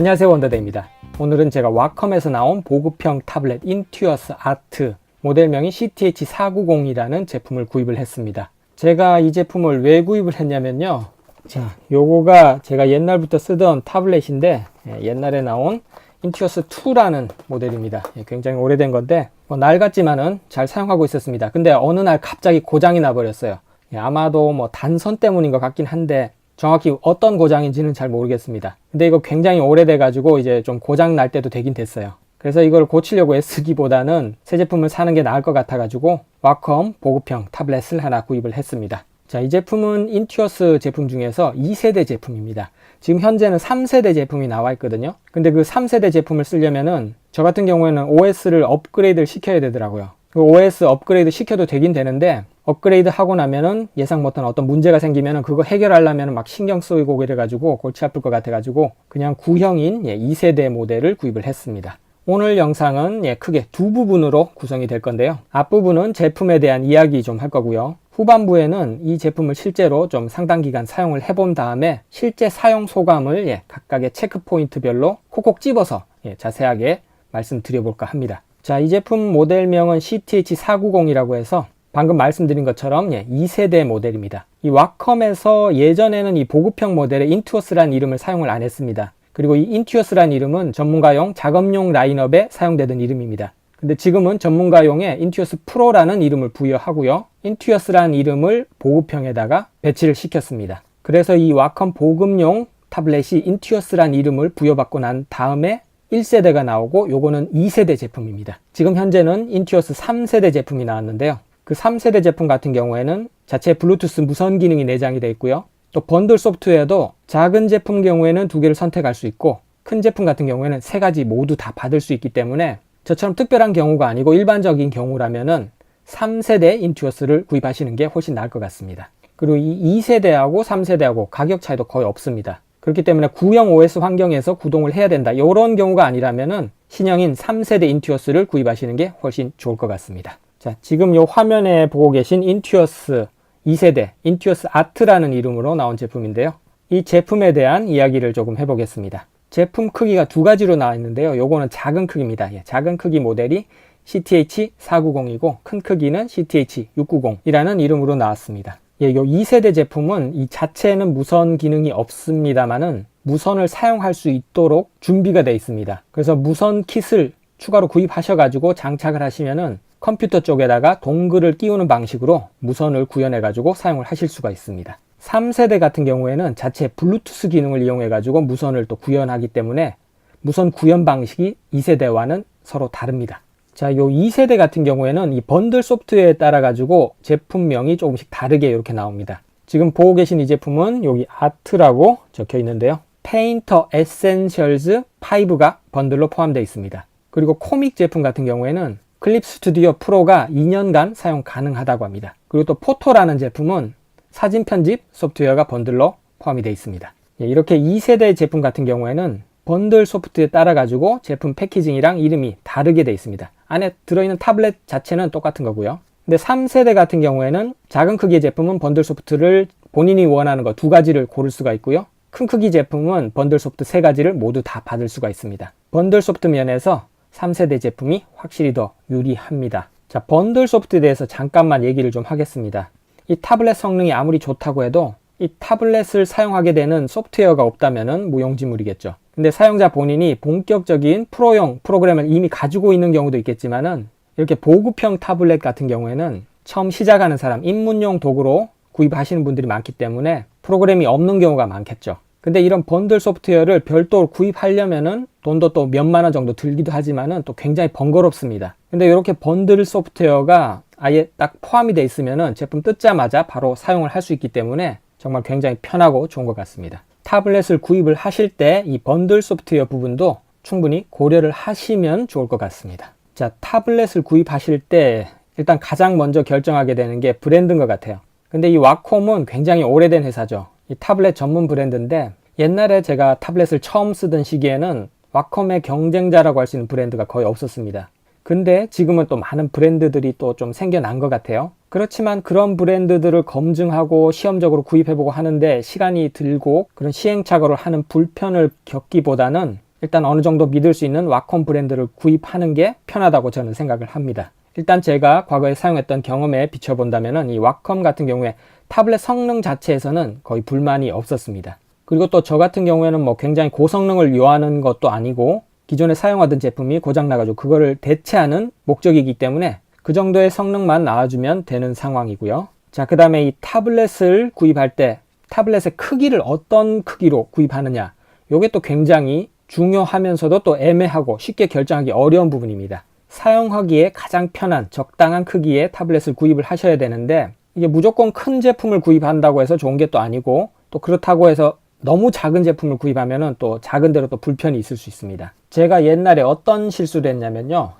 안녕하세요, 원더데이입니다. 오늘은 제가 와컴에서 나온 보급형 타블렛 인투어스 아트 모델명이 CTH490이라는 제품을 구입을 했습니다. 제가 이 제품을 왜 구입을 했냐면요, 자, 요거가 제가 옛날부터 쓰던 타블렛인데 옛날에 나온 인투어스 2라는 모델입니다. 굉장히 오래된 건데 낡았지만은 잘 사용하고 있었습니다. 근데 어느 날 갑자기 고장이 나버렸어요. 아마도 단선 때문인 것 같긴 한데 정확히 어떤 고장인지는 잘 모르겠습니다. 근데 이거 굉장히 오래돼 가지고 이제 좀 고장 날 때도 되긴 됐어요. 그래서 이걸 고치려고 애쓰기보다는 새 제품을 사는 게 나을 것 같아 가지고 와컴 보급형 타블렛을 하나 구입을 했습니다. 자, 이 제품은 인투어스 제품 중에서 2세대 제품입니다. 지금 현재는 3세대 제품이 나와 있거든요. 근데 그 3세대 제품을 쓰려면은 저 같은 경우에는 OS를 업그레이드를 시켜야 되더라고요. 그 OS 업그레이드 시켜도 되긴 되는데 업그레이드 하고 나면은 예상 못한 어떤 문제가 생기면은 그거 해결하려면은 막 신경 쓰이고 이래가지고 골치 아플 것 같아가지고 그냥 구형인 2세대 모델을 구입을 했습니다. 오늘 영상은 크게 두 부분으로 구성이 될 건데요. 앞부분은 제품에 대한 이야기 좀 할 거고요. 후반부에는 이 제품을 실제로 좀 상당 기간 사용을 해본 다음에 실제 사용 소감을 각각의 체크 포인트별로 콕콕 집어서 자세하게 말씀드려볼까 합니다. 자, 이 제품 모델명은 CTH490이라고 해서 방금 말씀드린 것처럼 2세대 모델입니다. 이 와컴에서 예전에는 이 보급형 모델에 인투어스라는 이름을 사용을 안 했습니다. 그리고 이 인투어스라는 이름은 전문가용 작업용 라인업에 사용되던 이름입니다. 근데 지금은 전문가용에 인투어스 프로라는 이름을 부여하고요. 인투어스라는 이름을 보급형에다가 배치를 시켰습니다. 그래서 이 와컴 보급용 타블렛이 인투어스라는 이름을 부여받고 난 다음에 1세대가 나오고 요거는 2세대 제품입니다. 지금 현재는 인투어스 3세대 제품이 나왔는데요. 그 3세대 제품 같은 경우에는 자체 블루투스 무선 기능이 내장이 되어 있고요. 또 번들 소프트웨어도 작은 제품 경우에는 2개를 선택할 수 있고 큰 제품 같은 경우에는 3가지 모두 다 받을 수 있기 때문에 저처럼 특별한 경우가 아니고 일반적인 경우라면은 3세대 인투어스를 구입하시는 게 훨씬 나을 것 같습니다. 그리고 이 2세대하고 3세대하고 가격 차이도 거의 없습니다. 그렇기 때문에 구형 OS 환경에서 구동을 해야 된다, 이런 경우가 아니라면은 신형인 3세대 인투어스를 구입하시는 게 훨씬 좋을 것 같습니다. 자, 지금 요 화면에 보고 계신 인투어스 2세대 인투어스 아트라는 이름으로 나온 제품인데요. 이 제품에 대한 이야기를 조금 해보겠습니다. 제품 크기가 두 가지로 나와 있는데요. 요거는 작은 크기입니다. 작은 크기 모델이 CTH490이고 큰 크기는 CTH690이라는 이름으로 나왔습니다. 요 2세대 제품은 이 자체는 무선 기능이 없습니다만은 무선을 사용할 수 있도록 준비가 되어 있습니다. 그래서 무선 킷을 추가로 구입하셔가지고 장착을 하시면은 컴퓨터 쪽에다가 동글을 끼우는 방식으로 무선을 구현해 가지고 사용을 하실 수가 있습니다. 3세대 같은 경우에는 자체 블루투스 기능을 이용해 가지고 무선을 또 구현하기 때문에 무선 구현 방식이 2세대와는 서로 다릅니다. 자, 요 2세대 같은 경우에는 이 번들 소프트웨어에 따라 가지고 제품명이 조금씩 다르게 이렇게 나옵니다. 지금 보고 계신 이 제품은 여기 아트라고 적혀 있는데요. 페인터 에센셜즈 5가 번들로 포함되어 있습니다. 그리고 코믹 제품 같은 경우에는 클립 스튜디오 프로가 2년간 사용 가능하다고 합니다. 그리고 또 포토라는 제품은 사진 편집 소프트웨어가 번들로 포함이 되어 있습니다. 이렇게 2세대 제품 같은 경우에는 번들 소프트에 따라 가지고 제품 패키징이랑 이름이 다르게 되어 있습니다. 안에 들어있는 타블렛 자체는 똑같은 거고요. 근데 3세대 같은 경우에는 작은 크기의 제품은 번들 소프트를 본인이 원하는 거 2가지를 고를 수가 있고요. 큰 크기 제품은 번들 소프트 3가지를 모두 다 받을 수가 있습니다. 번들 소프트 면에서 3세대 제품이 확실히 더 유리합니다. 자, 번들 소프트에 대해서 잠깐만 얘기를 좀 하겠습니다. 이 타블렛 성능이 아무리 좋다고 해도 이 타블렛을 사용하게 되는 소프트웨어가 없다면은 무용지물이겠죠. 근데 사용자 본인이 본격적인 프로용 프로그램을 이미 가지고 있는 경우도 있겠지만은 이렇게 보급형 타블렛 같은 경우에는 처음 시작하는 사람, 입문용 도구로 구입하시는 분들이 많기 때문에 프로그램이 없는 경우가 많겠죠. 근데 이런 번들 소프트웨어를 별도로 구입하려면은 돈도 또 몇만 원 정도 들기도 하지만은 또 굉장히 번거롭습니다. 근데 이렇게 번들 소프트웨어가 아예 딱 포함이 되어 있으면은 제품 뜯자마자 바로 사용을 할 수 있기 때문에 정말 굉장히 편하고 좋은 것 같습니다. 타블렛을 구입을 하실 때 이 번들 소프트웨어 부분도 충분히 고려를 하시면 좋을 것 같습니다. 자, 타블렛을 구입하실 때 일단 가장 먼저 결정하게 되는 게 브랜드인 것 같아요. 근데 이 와콤은 굉장히 오래된 회사죠. 이 타블렛 전문 브랜드인데 옛날에 제가 타블렛을 처음 쓰던 시기에는 와컴의 경쟁자라고 할 수 있는 브랜드가 거의 없었습니다. 근데 지금은 또 많은 브랜드들이 또 좀 생겨난 것 같아요. 그렇지만 그런 브랜드들을 검증하고 시험적으로 구입해보고 하는데 시간이 들고 그런 시행착오를 하는 불편을 겪기보다는 일단 어느 정도 믿을 수 있는 와컴 브랜드를 구입하는 게 편하다고 저는 생각을 합니다. 일단 제가 과거에 사용했던 경험에 비춰본다면 이 와컴 같은 경우에 타블렛 성능 자체에서는 거의 불만이 없었습니다. 그리고 또 저 같은 경우에는 뭐 굉장히 고성능을 요하는 것도 아니고 기존에 사용하던 제품이 고장나가지고 그거를 대체하는 목적이기 때문에 그 정도의 성능만 나와주면 되는 상황이고요. 자, 그 다음에 이 타블렛을 구입할 때 타블렛의 크기를 어떤 크기로 구입하느냐, 이게 또 굉장히 중요하면서도 또 애매하고 쉽게 결정하기 어려운 부분입니다. 사용하기에 가장 편한 적당한 크기의 타블렛을 구입을 하셔야 되는데 이게 무조건 큰 제품을 구입한다고 해서 좋은 게 또 아니고 또 그렇다고 해서 너무 작은 제품을 구입하면은 또 작은 대로 또 불편이 있을 수 있습니다. 제가 옛날에 어떤 실수를 했냐면요.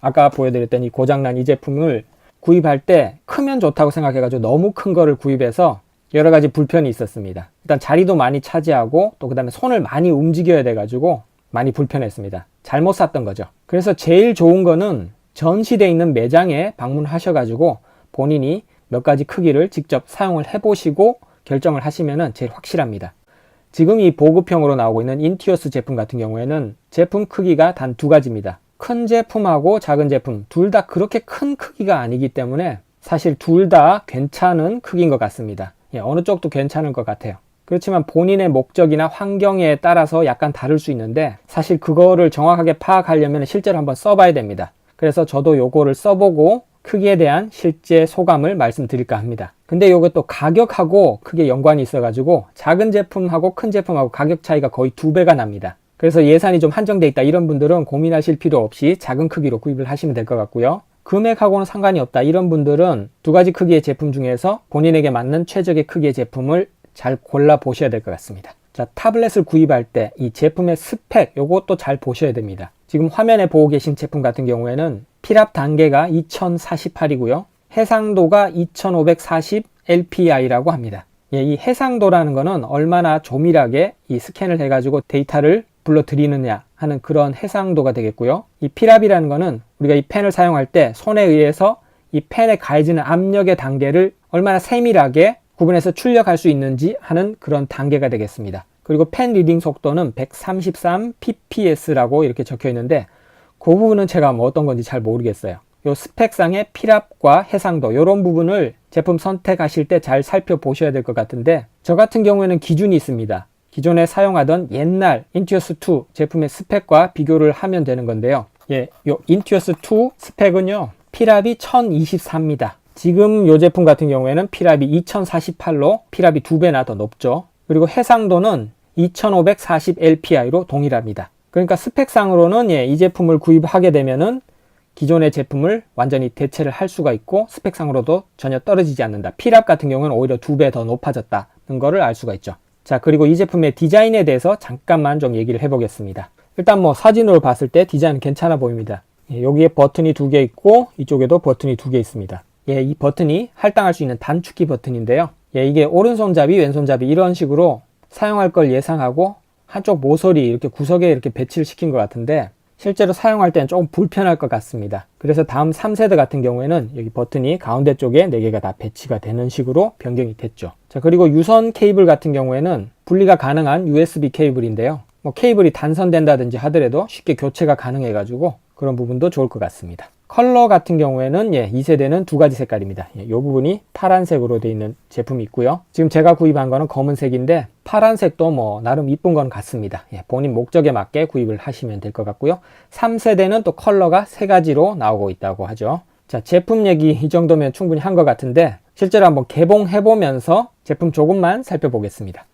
아까 보여드렸던 이 고장난 이 제품을 구입할 때 크면 좋다고 생각해가지고 너무 큰 거를 구입해서 여러 가지 불편이 있었습니다. 일단 자리도 많이 차지하고 또 그 다음에 손을 많이 움직여야 돼가지고 많이 불편했습니다. 잘못 샀던 거죠. 그래서 제일 좋은 거는 전시되어 있는 매장에 방문하셔가지고 본인이 몇 가지 크기를 직접 사용을 해보시고 결정을 하시면 제일 확실합니다. 지금 이 보급형으로 나오고 있는 인튜어스 제품 같은 경우에는 제품 크기가 단 두 가지입니다. 큰 제품하고 작은 제품 둘 다 그렇게 큰 크기가 아니기 때문에 사실 둘 다 괜찮은 크기인 것 같습니다. 어느 쪽도 괜찮을 것 같아요. 그렇지만 본인의 목적이나 환경에 따라서 약간 다를 수 있는데 사실 그거를 정확하게 파악하려면 실제로 한번 써봐야 됩니다. 그래서 저도 요거를 써보고 크기에 대한 실제 소감을 말씀드릴까 합니다. 근데 요것도 가격하고 크게 연관이 있어가지고 작은 제품하고 큰 제품하고 가격 차이가 거의 2배가 납니다. 그래서 예산이 좀 한정돼 있다 이런 분들은 고민하실 필요 없이 작은 크기로 구입을 하시면 될 것 같고요. 금액하고는 상관이 없다 이런 분들은 두 가지 크기의 제품 중에서 본인에게 맞는 최적의 크기의 제품을 잘 골라 보셔야 될 것 같습니다. 자, 타블렛을 구입할 때 이 제품의 스펙 요것도 잘 보셔야 됩니다. 지금 화면에 보고 계신 제품 같은 경우에는 필압 단계가 2048이고요. 해상도가 2540 LPI라고 합니다. 이 해상도라는 거는 얼마나 조밀하게 이 스캔을 해가지고 데이터를 불러들이느냐 하는 그런 해상도가 되겠고요. 이 필압이라는 거는 우리가 이 펜을 사용할 때 손에 의해서 이 펜에 가해지는 압력의 단계를 얼마나 세밀하게 구분해서 출력할 수 있는지 하는 그런 단계가 되겠습니다. 그리고 펜 리딩 속도는 133 pps라고 이렇게 적혀 있는데 그 부분은 제가 뭐 어떤 건지 잘 모르겠어요. 요 스펙상의 필압과 해상도 이런 부분을 제품 선택하실 때 잘 살펴보셔야 될 것 같은데 저 같은 경우에는 기준이 있습니다. 기존에 사용하던 옛날 인투어스 2 제품의 스펙과 비교를 하면 되는 건데요. 요 인투어스 2 스펙은요 필압이 1024입니다. 지금 요 제품 같은 경우에는 필압이 2048로 필압이 2배나 더 높죠. 그리고 해상도는 2540 LPI로 동일합니다. 그러니까 스펙상으로는 이 제품을 구입하게 되면은 기존의 제품을 완전히 대체를 할 수가 있고 스펙상으로도 전혀 떨어지지 않는다. 필압 같은 경우는 오히려 2배 더 높아졌다는 거를 알 수가 있죠. 자, 그리고 이 제품의 디자인에 대해서 잠깐만 좀 얘기를 해보겠습니다. 일단 뭐 사진으로 봤을 때 디자인은 괜찮아 보입니다. 여기에 버튼이 2개 있고 이쪽에도 버튼이 2개 있습니다. 이 버튼이 할당할 수 있는 단축키 버튼인데요. 이게 오른손잡이 왼손잡이 이런 식으로 사용할 걸 예상하고 한쪽 모서리 이렇게 구석에 이렇게 배치를 시킨 것 같은데 실제로 사용할 때는 조금 불편할 것 같습니다. 그래서 다음 3세대 같은 경우에는 여기 버튼이 가운데 쪽에 4개가 다 배치가 되는 식으로 변경이 됐죠. 자, 그리고 유선 케이블 같은 경우에는 분리가 가능한 USB 케이블인데요. 뭐 케이블이 단선된다든지 하더라도 쉽게 교체가 가능해 가지고 그런 부분도 좋을 것 같습니다. 컬러 같은 경우에는 2세대는 두 가지 색깔입니다. 이 부분이 파란색으로 되어 있는 제품이 있고요. 지금 제가 구입한 거는 검은색인데 파란색도 뭐 나름 이쁜 건 같습니다. 본인 목적에 맞게 구입을 하시면 될 것 같고요. 3세대는 또 컬러가 3가지로 나오고 있다고 하죠. 자, 제품 얘기 이 정도면 충분히 한 것 같은데 실제로 한번 개봉해 보면서 제품 조금만 살펴보겠습니다.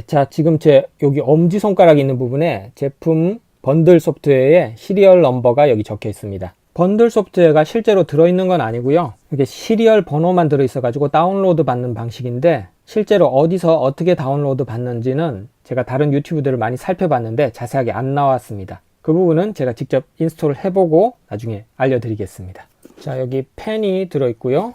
자, 지금 제 여기 엄지손가락 있는 부분에 제품 번들 소프트웨어의 시리얼 넘버가 여기 적혀 있습니다. 번들 소프트웨어가 실제로 들어있는 건 아니고요. 이게 시리얼 번호만 들어있어 가지고 다운로드 받는 방식인데 실제로 어디서 어떻게 다운로드 받는지는 제가 다른 유튜브들을 많이 살펴봤는데 자세하게 안 나왔습니다. 그 부분은 제가 직접 인스톨을 해보고 나중에 알려드리겠습니다. 자, 여기 펜이 들어있고요.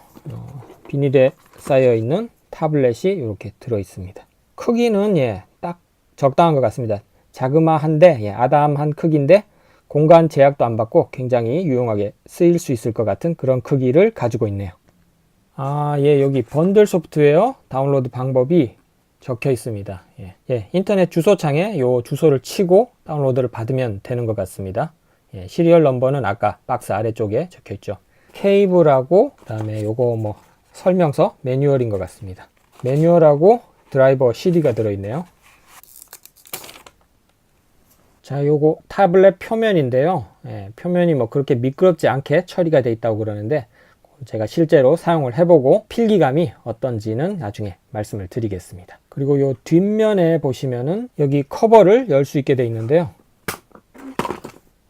비닐에 쌓여있는 타블렛이 이렇게 들어있습니다. 크기는 딱 적당한 것 같습니다. 자그마한데 아담한 크기인데 공간 제약도 안 받고 굉장히 유용하게 쓰일 수 있을 것 같은 그런 크기를 가지고 있네요. 예, 여기 번들 소프트웨어 다운로드 방법이 적혀 있습니다. 인터넷 주소창에 요 주소를 치고 다운로드를 받으면 되는 것 같습니다. 시리얼 넘버는 아까 박스 아래쪽에 적혀 있죠. 케이블하고 그다음에 요거 뭐 설명서 매뉴얼인 것 같습니다. 매뉴얼하고 드라이버 CD가 들어있네요. 자, 요거 타블렛 표면인데요. 표면이 뭐 그렇게 미끄럽지 않게 처리가 되어 있다고 그러는데 제가 실제로 사용을 해보고 필기감이 어떤지는 나중에 말씀을 드리겠습니다. 그리고 요 뒷면에 보시면은 여기 커버를 열 수 있게 되어 있는데요.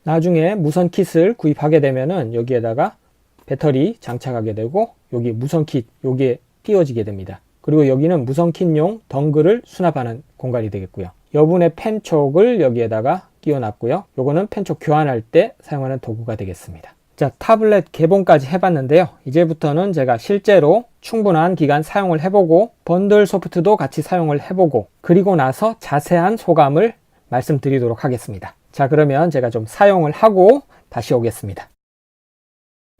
나중에 무선 킷을 구입하게 되면은 여기에다가 배터리 장착하게 되고 여기 무선 킷 여기에 띄워지게 됩니다. 그리고 여기는 무선 킷용 덩글을 수납하는 공간이 되겠고요. 여분의 펜촉을 여기에다가 끼워 놨고요. 요거는 펜촉 교환할 때 사용하는 도구가 되겠습니다. 자, 타블렛 개봉까지 해봤는데요. 이제부터는 제가 실제로 충분한 기간 사용을 해보고 번들 소프트도 같이 사용을 해보고 그리고 나서 자세한 소감을 말씀드리도록 하겠습니다. 자, 그러면 제가 좀 사용을 하고 다시 오겠습니다.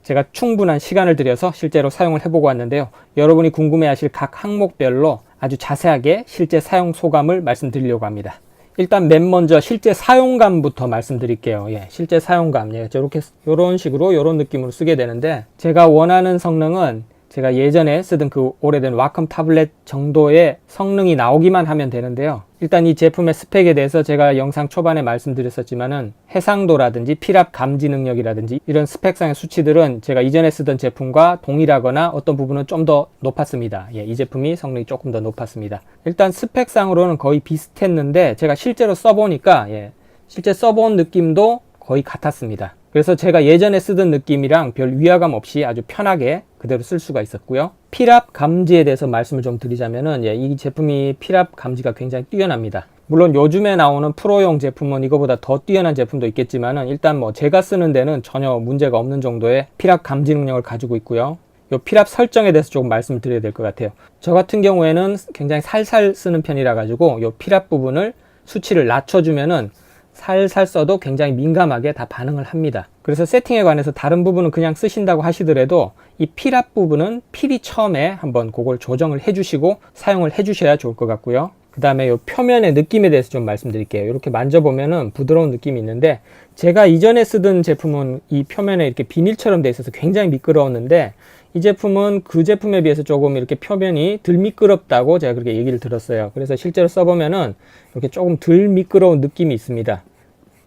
제가 충분한 시간을 들여서 실제로 사용을 해보고 왔는데요. 여러분이 궁금해하실 각 항목별로 아주 자세하게 실제 사용 소감을 말씀드리려고 합니다. 일단 맨 먼저 실제 사용감부터 말씀드릴게요. 실제 사용감. 저렇게 이런 식으로 이런 느낌으로 쓰게 되는데 제가 원하는 성능은 제가 예전에 쓰던 그 오래된 와컴 타블렛 정도의 성능이 나오기만 하면 되는데요. 일단 이 제품의 스펙에 대해서 제가 영상 초반에 말씀드렸었지만은 해상도라든지 필압 감지 능력이라든지 이런 스펙상의 수치들은 제가 이전에 쓰던 제품과 동일하거나 어떤 부분은 좀 더 높았습니다. 이 제품이 성능이 조금 더 높았습니다. 일단 스펙상으로는 거의 비슷했는데 제가 실제로 써보니까 실제 써본 느낌도 거의 같았습니다. 그래서 제가 예전에 쓰던 느낌이랑 별 위화감 없이 아주 편하게 그대로 쓸 수가 있었고요. 필압 감지에 대해서 말씀을 좀 드리자면은 이 제품이 필압 감지가 굉장히 뛰어납니다. 물론 요즘에 나오는 프로용 제품은 이거보다 더 뛰어난 제품도 있겠지만은 일단 뭐 제가 쓰는 데는 전혀 문제가 없는 정도의 필압 감지 능력을 가지고 있고요. 요 필압 설정에 대해서 조금 말씀을 드려야 될 것 같아요. 저 같은 경우에는 굉장히 살살 쓰는 편이라 가지고 요 필압 부분을 수치를 낮춰주면은 살살 써도 굉장히 민감하게 다 반응을 합니다. 그래서 세팅에 관해서 다른 부분은 그냥 쓰신다고 하시더라도 이 필압 부분은 필히 처음에 한번 그걸 조정을 해주시고 사용을 해주셔야 좋을 것 같고요. 그 다음에 이 표면의 느낌에 대해서 좀 말씀드릴게요. 이렇게 만져보면은 부드러운 느낌이 있는데 제가 이전에 쓰던 제품은 이 표면에 이렇게 비닐처럼 돼 있어서 굉장히 미끄러웠는데 이 제품은 그 제품에 비해서 조금 이렇게 표면이 덜 미끄럽다고 제가 그렇게 얘기를 들었어요. 그래서 실제로 써보면은 이렇게 조금 덜 미끄러운 느낌이 있습니다.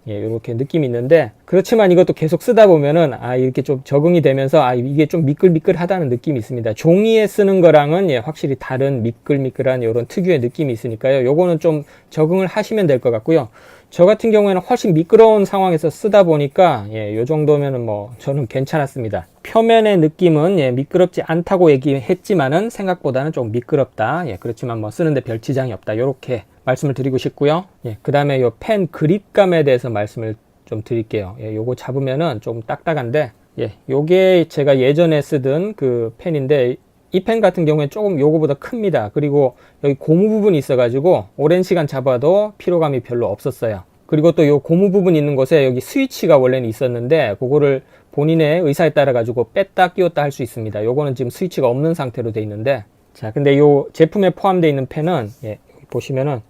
이렇게 느낌이 있는데 그렇지만 이것도 계속 쓰다 보면은 이렇게 좀 적응이 되면서 이게 좀 미끌미끌하다는 느낌이 있습니다. 종이에 쓰는 거랑은 확실히 다른 미끌미끌한 이런 특유의 느낌이 있으니까요. 요거는 좀 적응을 하시면 될 것 같고요. 저 같은 경우에는 훨씬 미끄러운 상황에서 쓰다 보니까 요 정도면은 뭐 저는 괜찮았습니다. 표면의 느낌은 미끄럽지 않다고 얘기했지만은 생각보다는 좀 미끄럽다. 그렇지만 뭐 쓰는데 별 지장이 없다. 요렇게 말씀을 드리고 싶고요. 그 다음에 요 펜 그립감에 대해서 말씀을 좀 드릴게요. 요거 잡으면은 좀 딱딱한데 요게 제가 예전에 쓰던 그 펜인데 이 펜 같은 경우에 조금 요거보다 큽니다. 그리고 여기 고무 부분이 있어 가지고 오랜 시간 잡아도 피로감이 별로 없었어요. 그리고 또 요 고무 부분 있는 곳에 여기 스위치가 원래는 있었는데 그거를 본인의 의사에 따라 가지고 뺐다 끼웠다 할 수 있습니다. 요거는 지금 스위치가 없는 상태로 돼 있는데 자, 근데 요 제품에 포함되어 있는 펜은 여기 보시면은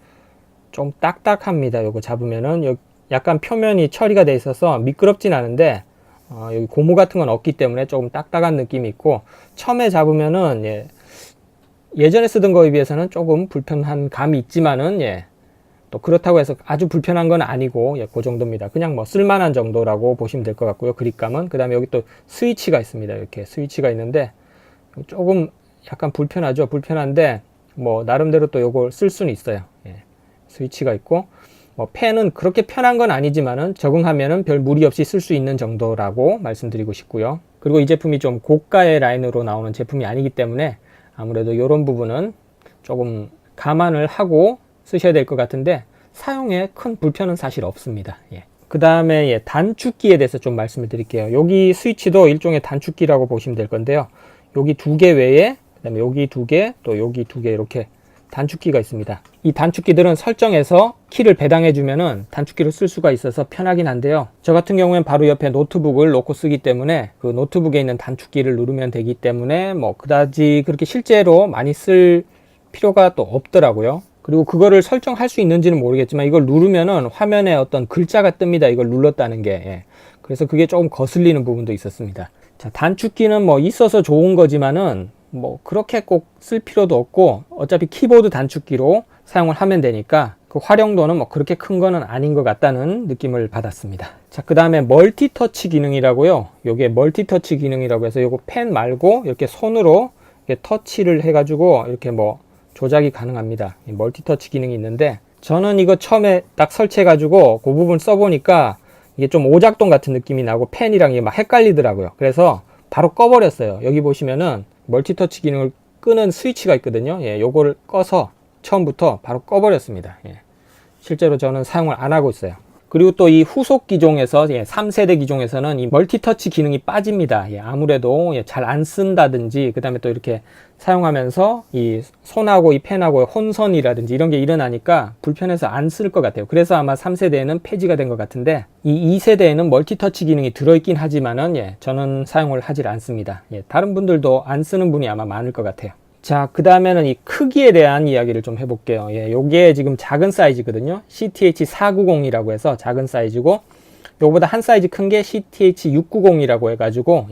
좀 딱딱합니다. 요거 잡으면은 약간 표면이 처리가 돼 있어서 미끄럽진 않은데 여기 고무 같은 건 없기 때문에 조금 딱딱한 느낌이 있고 처음에 잡으면은 예전에 쓰던 거에 비해서는 조금 불편한 감이 있지만은 또 그렇다고 해서 아주 불편한 건 아니고 그 정도입니다. 그냥 뭐 쓸만한 정도라고 보시면 될 것 같고요. 그립감은. 그 다음에 여기 또 스위치가 있습니다. 이렇게 스위치가 있는데 조금 약간 불편하죠. 불편한데 뭐 나름대로 또 요걸 쓸 수는 있어요. 스위치가 있고 뭐 펜은 그렇게 편한 건 아니지만은 적응하면은 별 무리 없이 쓸 수 있는 정도라고 말씀드리고 싶고요. 그리고 이 제품이 좀 고가의 라인으로 나오는 제품이 아니기 때문에 아무래도 이런 부분은 조금 감안을 하고 쓰셔야 될 것 같은데 사용에 큰 불편은 사실 없습니다. 그 다음에 단축키에 대해서 좀 말씀을 드릴게요. 여기 스위치도 일종의 단축키라고 보시면 될 건데요. 여기 두 개 외에 그 다음에 여기 두 개, 또 여기 두 개 이렇게 단축키가 있습니다. 이 단축키들은 설정해서 키를 배당해 주면은 단축키로 쓸 수가 있어서 편하긴 한데요. 저 같은 경우엔 바로 옆에 노트북을 놓고 쓰기 때문에 그 노트북에 있는 단축키를 누르면 되기 때문에 뭐 그다지 그렇게 실제로 많이 쓸 필요가 또 없더라고요. 그리고 그거를 설정할 수 있는지는 모르겠지만 이걸 누르면은 화면에 어떤 글자가 뜹니다. 이걸 눌렀다는 게. 예. 그래서 그게 조금 거슬리는 부분도 있었습니다. 자, 단축키는 뭐 있어서 좋은 거지만은 뭐 그렇게 꼭 쓸 필요도 없고 어차피 키보드 단축키로 사용을 하면 되니까 그 활용도는 뭐 그렇게 큰 거는 아닌 것 같다는 느낌을 받았습니다. 자, 그 다음에 멀티터치 기능이라고요. 요게 멀티터치 기능이라고 해서 요거 펜 말고 이렇게 손으로 이렇게 터치를 해가지고 이렇게 뭐 조작이 가능합니다. 멀티터치 기능이 있는데 저는 이거 처음에 딱 설치해가지고 그 부분 써보니까 이게 좀 오작동 같은 느낌이 나고 펜이랑 이게 막 헷갈리더라고요. 그래서 바로 꺼버렸어요. 여기 보시면은 멀티터치 기능을 끄는 스위치가 있거든요. 예, 요거를 꺼서 처음부터 바로 꺼버렸습니다. 예, 실제로 저는 사용을 안 하고 있어요. 그리고 또 이 후속 기종에서 3세대 기종에서는 이 멀티터치 기능이 빠집니다. 예, 아무래도 잘 안 쓴다든지 그 다음에 또 이렇게 사용하면서 이 손하고 이 펜하고 혼선이라든지 이런 게 일어나니까 불편해서 안 쓸 것 같아요. 그래서 아마 3세대에는 폐지가 된 것 같은데 이 2세대에는 멀티터치 기능이 들어있긴 하지만은 저는 사용을 하질 않습니다. 다른 분들도 안 쓰는 분이 아마 많을 것 같아요. 자, 그 다음에는 이 크기에 대한 이야기를 좀 해볼게요. 요게 지금 작은 사이즈거든요. CTH490이라고 해서 작은 사이즈고, 요거보다 한 사이즈 큰 게 CTH690이라고 해가지고,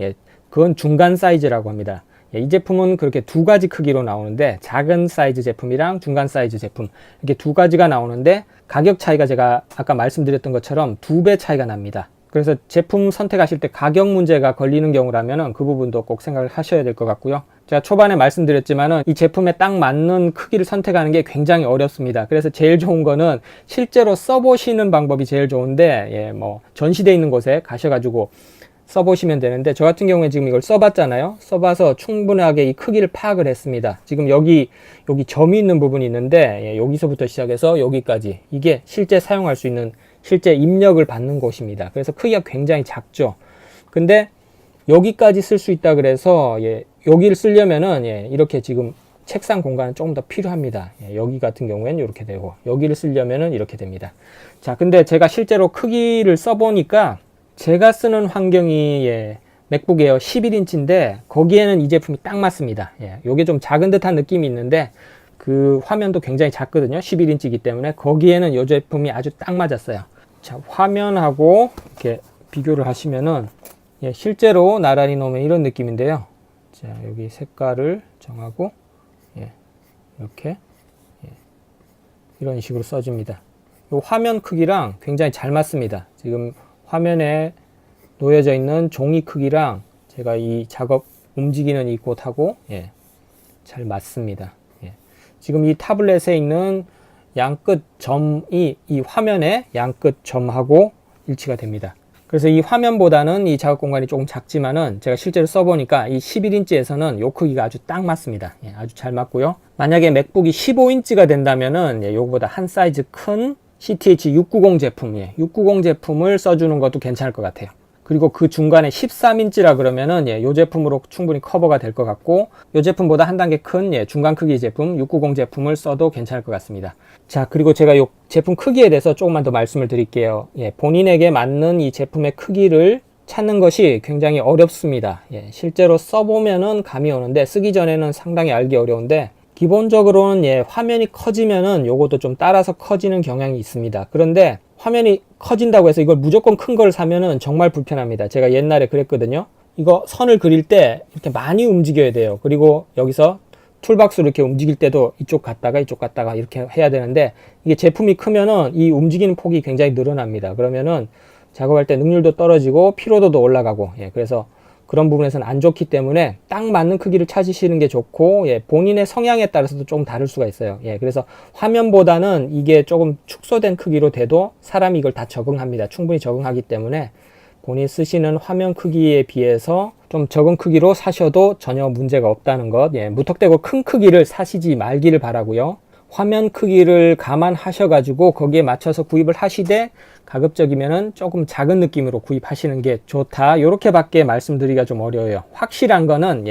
그건 중간 사이즈라고 합니다. 이 제품은 그렇게 두 가지 크기로 나오는데, 작은 사이즈 제품이랑 중간 사이즈 제품, 이렇게 두 가지가 나오는데, 가격 차이가 제가 아까 말씀드렸던 것처럼 2배 차이가 납니다. 그래서 제품 선택하실 때 가격 문제가 걸리는 경우라면 그 부분도 꼭 생각을 하셔야 될 것 같고요. 제가 초반에 말씀드렸지만은 이 제품에 딱 맞는 크기를 선택하는 게 굉장히 어렵습니다. 그래서 제일 좋은 거는 실제로 써보시는 방법이 제일 좋은데, 뭐 전시되어 있는 곳에 가셔가지고 써보시면 되는데, 저 같은 경우에 지금 이걸 써봤잖아요. 써봐서 충분하게 이 크기를 파악을 했습니다. 지금 여기 점이 있는 부분이 있는데, 여기서부터 시작해서 여기까지 이게 실제 사용할 수 있는 실제 입력을 받는 곳입니다. 그래서 크기가 굉장히 작죠. 근데 여기까지 쓸 수 있다 그래서 여기를 쓰려면은 이렇게 지금 책상 공간은 조금 더 필요합니다. 여기 같은 경우에는 이렇게 되고 여기를 쓰려면은 이렇게 됩니다. 자, 근데 제가 실제로 크기를 써보니까 제가 쓰는 환경이 맥북 에어 11인치인데 거기에는 이 제품이 딱 맞습니다. 요게 좀 작은 듯한 느낌이 있는데 그 화면도 굉장히 작거든요. 11인치이기 때문에 거기에는 이 제품이 아주 딱 맞았어요. 자, 화면하고 이렇게 비교를 하시면은 실제로 나란히 놓으면 이런 느낌인데요. 자, 여기 색깔을 정하고 이렇게 이런 식으로 써줍니다. 이 화면 크기랑 굉장히 잘 맞습니다. 지금 화면에 놓여져 있는 종이 크기랑 제가 이 작업 움직이는 이 곳하고 잘 맞습니다. 지금 이 타블렛에 있는 양끝 점이 이 화면의 양끝 점하고 일치가 됩니다. 그래서 이 화면보다는 이 작업 공간이 조금 작지만은 제가 실제로 써보니까 이 11인치에서는 요 크기가 아주 딱 맞습니다. 아주 잘 맞고요. 만약에 맥북이 15인치가 된다면은 요거보다 한 사이즈 큰 CTH690 제품, 690 제품을 써주는 것도 괜찮을 것 같아요. 그리고 그 중간에 13인치라 그러면은 요 제품으로 충분히 커버가 될 것 같고 요 제품보다 한 단계 큰 중간 크기 제품 690 제품을 써도 괜찮을 것 같습니다. 자, 그리고 제가 요 제품 크기에 대해서 조금만 더 말씀을 드릴게요. 본인에게 맞는 이 제품의 크기를 찾는 것이 굉장히 어렵습니다. 실제로 써보면은 감이 오는데 쓰기 전에는 상당히 알기 어려운데 기본적으로는 화면이 커지면은 요것도 좀 따라서 커지는 경향이 있습니다. 그런데 화면이 커진다고 해서 이걸 무조건 큰 걸 사면은 정말 불편합니다. 제가 옛날에 그랬거든요. 이거 선을 그릴 때 이렇게 많이 움직여야 돼요. 그리고 여기서 툴박스로 이렇게 움직일 때도 이쪽 갔다가 이렇게 해야 되는데 이게 제품이 크면은 이 움직이는 폭이 굉장히 늘어납니다. 그러면은 작업할 때 능률도 떨어지고 피로도도 올라가고 그래서 그런 부분에서는 안 좋기 때문에 딱 맞는 크기를 찾으시는 게 좋고 본인의 성향에 따라서도 조금 다를 수가 있어요. 그래서 화면보다는 이게 조금 축소된 크기로 돼도 사람이 이걸 다 적응합니다. 충분히 적응하기 때문에 본인 쓰시는 화면 크기에 비해서 좀 적은 크기로 사셔도 전혀 문제가 없다는 것, 무턱대고 큰 크기를 사시지 말기를 바라고요. 화면 크기를 감안하셔가지고 거기에 맞춰서 구입을 하시되 가급적이면은 조금 작은 느낌으로 구입하시는 게 좋다. 요렇게밖에 말씀드리기가 좀 어려워요. 확실한 거는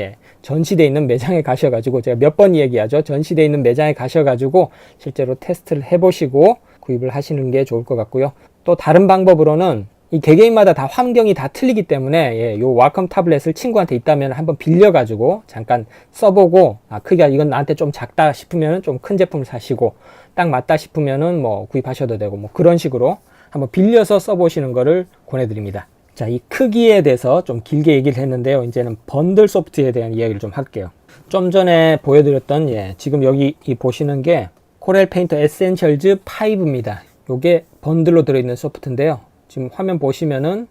전시되어 있는 매장에 가셔가지고, 제가 몇 번 이야기하죠. 전시되어 있는 매장에 가셔가지고 실제로 테스트를 해보시고 구입을 하시는 게 좋을 것 같고요. 또 다른 방법으로는 이 개개인마다 다 환경이 다 틀리기 때문에 요 와컴 타블렛을 친구한테 있다면 한번 빌려가지고 잠깐 써보고, 크기가 이건 나한테 좀 작다 싶으면 좀 큰 제품을 사시고, 딱 맞다 싶으면은 뭐 구입하셔도 되고, 뭐 그런 식으로 한번 빌려서 써보시는 거를 권해드립니다. 자, 이 크기에 대해서 좀 길게 얘기를 했는데요. 이제는 번들 소프트에 대한 이야기를 좀 할게요. 좀 전에 보여드렸던, 지금 여기 보시는 게 코렐 페인터 에센셜즈 5입니다. 요게 번들로 들어있는 소프트인데요. 지금 화면 보시면은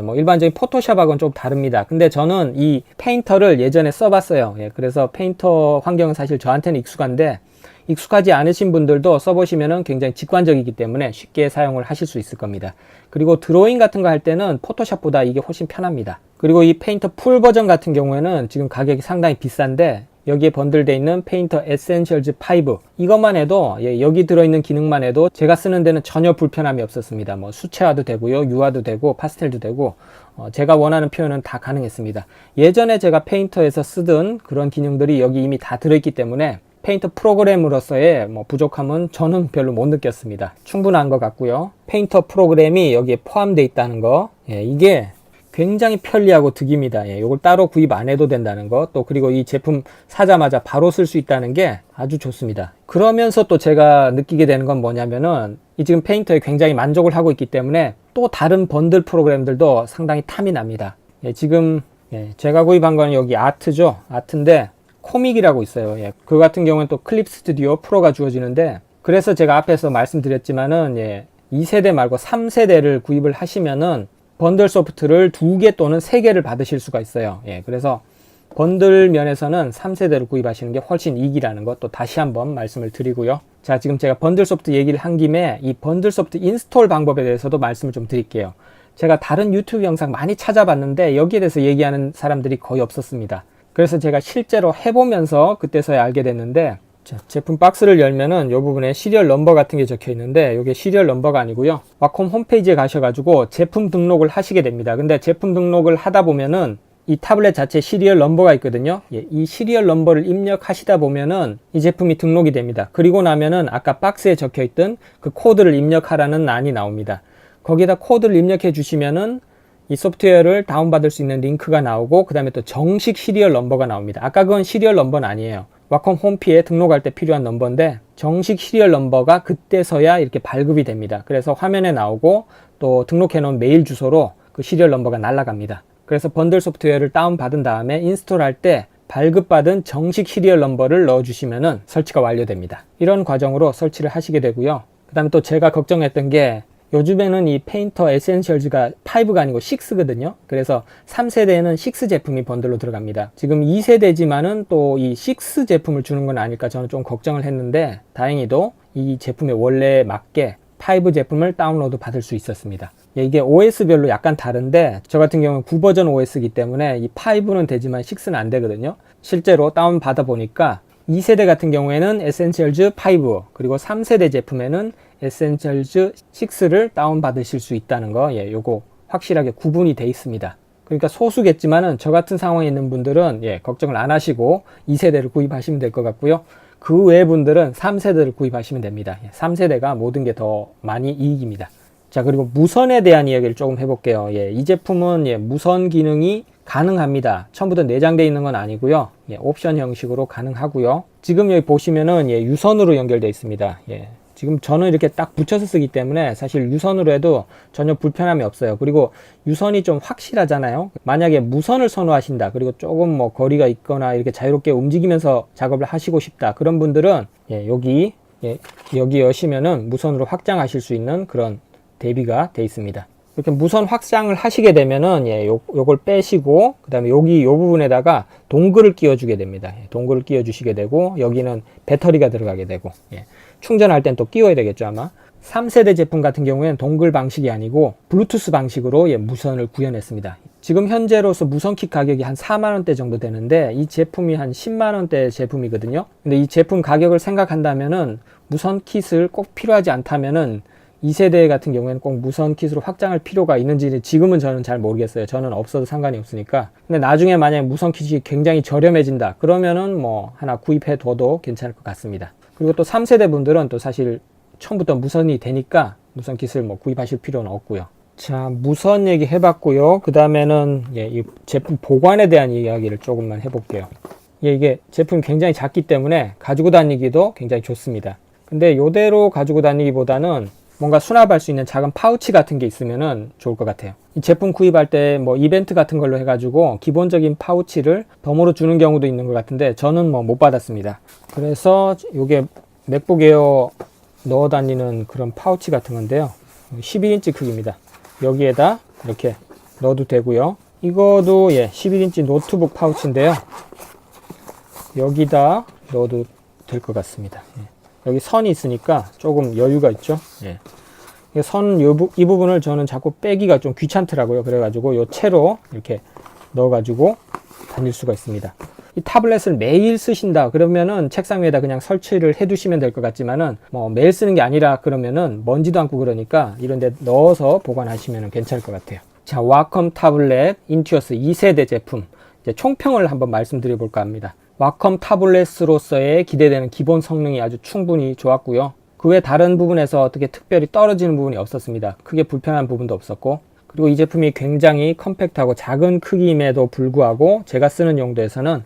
뭐 일반적인 포토샵하고는 좀 다릅니다. 근데 저는 이 페인터를 예전에 써봤어요. 그래서 페인터 환경은 사실 저한테는 익숙한데, 익숙하지 않으신 분들도 써보시면은 굉장히 직관적이기 때문에 쉽게 사용을 하실 수 있을 겁니다. 그리고 드로잉 같은 거 할 때는 포토샵보다 이게 훨씬 편합니다. 그리고 이 페인터 풀 버전 같은 경우에는 지금 가격이 상당히 비싼데, 여기에 번들되어 있는 페인터 에센셜즈 5 이것만 해도, 여기 들어있는 기능만 해도 제가 쓰는 데는 전혀 불편함이 없었습니다. 뭐 수채화도 되고요, 유화도 되고, 파스텔도 되고, 제가 원하는 표현은 다 가능했습니다. 예전에 제가 페인터에서 쓰던 그런 기능들이 여기 이미 다 들어있기 때문에 페인터 프로그램으로서의 뭐 부족함은 저는 별로 못 느꼈습니다. 충분한 것 같고요. 페인터 프로그램이 여기에 포함되어 있다는 거, 이게 굉장히 편리하고 득입니다. 이걸 따로 구입 안 해도 된다는 거, 또 그리고 이 제품 사자마자 바로 쓸 수 있다는 게 아주 좋습니다. 그러면서 또 제가 느끼게 되는 건 뭐냐면은, 이 지금 페인터에 굉장히 만족을 하고 있기 때문에 또 다른 번들 프로그램들도 상당히 탐이 납니다. 지금 제가 구입한 건 여기 아트죠. 아트인데 코믹이라고 있어요. 그 같은 경우는 또 클립 스튜디오 프로가 주어지는데, 그래서 제가 앞에서 말씀드렸지만은 2세대 말고 3세대를 구입을 하시면은 번들 소프트를 2개 또는 3개를 받으실 수가 있어요. 그래서 번들 면에서는 3세대를 구입하시는 게 훨씬 이익이라는 것도 다시 한번 말씀을 드리고요. 자, 지금 제가 번들 소프트 얘기를 한 김에 이 번들 소프트 인스톨 방법에 대해서도 말씀을 좀 드릴게요. 제가 다른 유튜브 영상 많이 찾아봤는데 여기에 대해서 얘기하는 사람들이 거의 없었습니다. 그래서 제가 실제로 해보면서 그때서야 알게 됐는데, 자, 제품 박스를 열면은 이 부분에 시리얼 넘버 같은 게 적혀 있는데, 이게 시리얼 넘버가 아니고요, 와콤 홈페이지에 가셔가지고 제품 등록을 하시게 됩니다. 근데 제품 등록을 하다 보면은 이 타블렛 자체 시리얼 넘버가 있거든요. 이 시리얼 넘버를 입력하시다 보면은 이 제품이 등록이 됩니다. 그리고 나면은 아까 박스에 적혀 있던 그 코드를 입력하라는 란이 나옵니다. 거기다 코드를 입력해 주시면은 이 소프트웨어를 다운받을 수 있는 링크가 나오고, 그 다음에 또 정식 시리얼 넘버가 나옵니다. 아까 그건 시리얼 넘버는 아니에요. 와콤 홈피에 등록할 때 필요한 넘버인데, 정식 시리얼 넘버가 그때서야 이렇게 발급이 됩니다. 그래서 화면에 나오고, 또 등록해 놓은 메일 주소로 그 시리얼 넘버가 날아갑니다. 그래서 번들 소프트웨어를 다운받은 다음에 인스톨할 때 발급받은 정식 시리얼 넘버를 넣어주시면은 설치가 완료됩니다. 이런 과정으로 설치를 하시게 되고요. 그 다음에 또 제가 걱정했던 게, 요즘에는 이 페인터 에센셜즈가 5가 아니고 6거든요. 그래서 3세대에는 6 제품이 번들로 들어갑니다. 지금 2세대지만은 또 이 6 제품을 주는 건 아닐까 저는 좀 걱정을 했는데, 다행히도 이 제품에 원래 맞게 5 제품을 다운로드 받을 수 있었습니다. 이게 OS별로 약간 다른데, 저 같은 경우는 9버전 OS이기 때문에 이 5는 되지만 6는 안 되거든요. 실제로 다운 받아 보니까 2세대 같은 경우에는 에센셜즈 5, 그리고 3세대 제품에는 에센셜즈 6를 다운받으실 수 있다는 거, 요거 확실하게 구분이 돼 있습니다. 그러니까 소수겠지만은 저 같은 상황에 있는 분들은 걱정을 안 하시고 2세대를 구입하시면 될 것 같고요. 그 외 분들은 3세대를 구입하시면 됩니다. 3세대가 모든 게 더 많이 이익입니다. 자, 그리고 무선에 대한 이야기를 조금 해볼게요. 이 제품은 무선 기능이 가능합니다. 처음부터 내장되어 있는 건 아니고요. 옵션 형식으로 가능하고요. 지금 여기 보시면은 유선으로 연결되어 있습니다. 지금 저는 이렇게 딱 붙여서 쓰기 때문에 사실 유선으로 해도 전혀 불편함이 없어요. 그리고 유선이 좀 확실하잖아요. 만약에 무선을 선호하신다, 그리고 조금 뭐 거리가 있거나 이렇게 자유롭게 움직이면서 작업을 하시고 싶다, 그런 분들은 여기 여시면은 무선으로 확장하실 수 있는 그런 대비가 돼 있습니다. 이렇게 무선 확장을 하시게 되면은 요걸 빼시고, 그 다음에 여기 요 부분에다가 동글을 끼워 주게 됩니다. 동글을 끼워 주시게 되고, 여기는 배터리가 들어가게 되고, 충전할 땐 또 끼워야 되겠죠 아마. 3세대 제품 같은 경우에는 동글 방식이 아니고 블루투스 방식으로 무선을 구현했습니다. 지금 현재로서 무선킷 가격이 한 4만원대 정도 되는데, 이 제품이 한 10만원대 제품이거든요. 근데 이 제품 가격을 생각한다면은 무선킷을 꼭 필요하지 않다면은 2세대 같은 경우에는 꼭 무선 킷으로 확장할 필요가 있는지 지금은 저는 잘 모르겠어요. 저는 없어도 상관이 없으니까. 근데 나중에 만약에 무선 킷이 굉장히 저렴해진다 그러면은 뭐 하나 구입해 둬도 괜찮을 것 같습니다. 그리고 또 3세대 분들은 또 사실 처음부터 무선이 되니까 무선 킷을 뭐 구입하실 필요는 없고요. 자, 무선 얘기 해봤고요. 그 다음에는 이 제품 보관에 대한 이야기를 조금만 해볼게요. 이게 제품이 굉장히 작기 때문에 가지고 다니기도 굉장히 좋습니다. 근데 이대로 가지고 다니기보다는 뭔가 수납할 수 있는 작은 파우치 같은 게 있으면은 좋을 것 같아요. 이 제품 구입할 때 뭐 이벤트 같은 걸로 해가지고 기본적인 파우치를 덤으로 주는 경우도 있는 것 같은데 저는 뭐 못 받았습니다. 그래서 이게 맥북 에어 넣어 다니는 그런 파우치 같은 건데요. 11인치 크기입니다. 여기에다 이렇게 넣어도 되고요. 이거도 11인치 노트북 파우치인데요. 여기다 넣어도 될 것 같습니다. 여기 선이 있으니까 조금 여유가 있죠. 이 부분을 저는 자꾸 빼기가 좀 귀찮더라고요. 그래가지고 이 채로 이렇게 넣어가지고 다닐 수가 있습니다. 이 타블렛을 매일 쓰신다 그러면은 책상 위에다 그냥 설치를 해 두시면 될 것 같지만은 뭐 매일 쓰는 게 아니라 그러면은 먼지도 않고 그러니까 이런 데 넣어서 보관하시면 괜찮을 것 같아요. 자, 와컴 타블렛 인투어스 2세대 제품 이제 총평을 한번 말씀드려 볼까 합니다. 와컴 타블렛으로서의 기대되는 기본 성능이 아주 충분히 좋았고요. 그 외 다른 부분에서 어떻게 특별히 떨어지는 부분이 없었습니다. 크게 불편한 부분도 없었고, 그리고 이 제품이 굉장히 컴팩트하고 작은 크기임에도 불구하고 제가 쓰는 용도에서는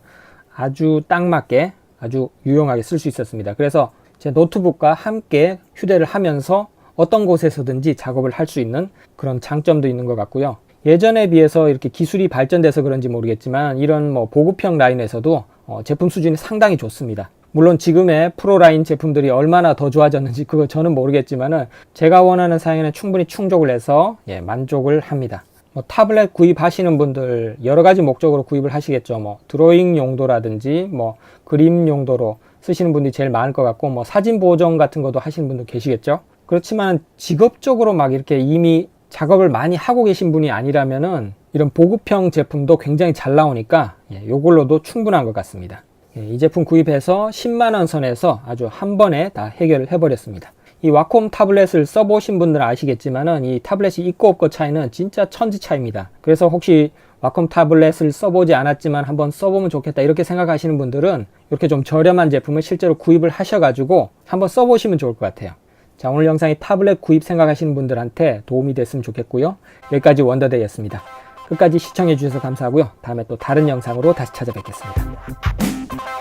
아주 딱 맞게 아주 유용하게 쓸 수 있었습니다. 그래서 제 노트북과 함께 휴대를 하면서 어떤 곳에서든지 작업을 할 수 있는 그런 장점도 있는 것 같고요. 예전에 비해서 이렇게 기술이 발전돼서 그런지 모르겠지만 이런 뭐 보급형 라인에서도 제품 수준이 상당히 좋습니다. 물론 지금의 프로라인 제품들이 얼마나 더 좋아졌는지 그거 저는 모르겠지만은 제가 원하는 사양에는 충분히 충족을 해서 만족을 합니다. 뭐 타블렛 구입하시는 분들 여러 가지 목적으로 구입을 하시겠죠. 뭐 드로잉 용도라든지 뭐 그림 용도로 쓰시는 분들이 제일 많을 것 같고, 뭐 사진 보정 같은 것도 하시는 분들 계시겠죠. 그렇지만 직업적으로 막 이렇게 이미 작업을 많이 하고 계신 분이 아니라면은 이런 보급형 제품도 굉장히 잘 나오니까 이걸로도 충분한 것 같습니다. 이 제품 구입해서 10만원 선에서 아주 한 번에 다 해결을 해버렸습니다. 이 와콤 타블렛을 써보신 분들은 아시겠지만은 이 타블렛이 있고 없고 차이는 진짜 천지 차이입니다. 그래서 혹시 와콤 타블렛을 써보지 않았지만 한번 써보면 좋겠다 이렇게 생각하시는 분들은 이렇게 좀 저렴한 제품을 실제로 구입을 하셔가지고 한번 써보시면 좋을 것 같아요. 자, 오늘 영상이 타블렛 구입 생각하시는 분들한테 도움이 됐으면 좋겠고요. 여기까지 원더데이였습니다. 끝까지 시청해 주셔서 감사하고요. 다음에 또 다른 영상으로 다시 찾아뵙겠습니다.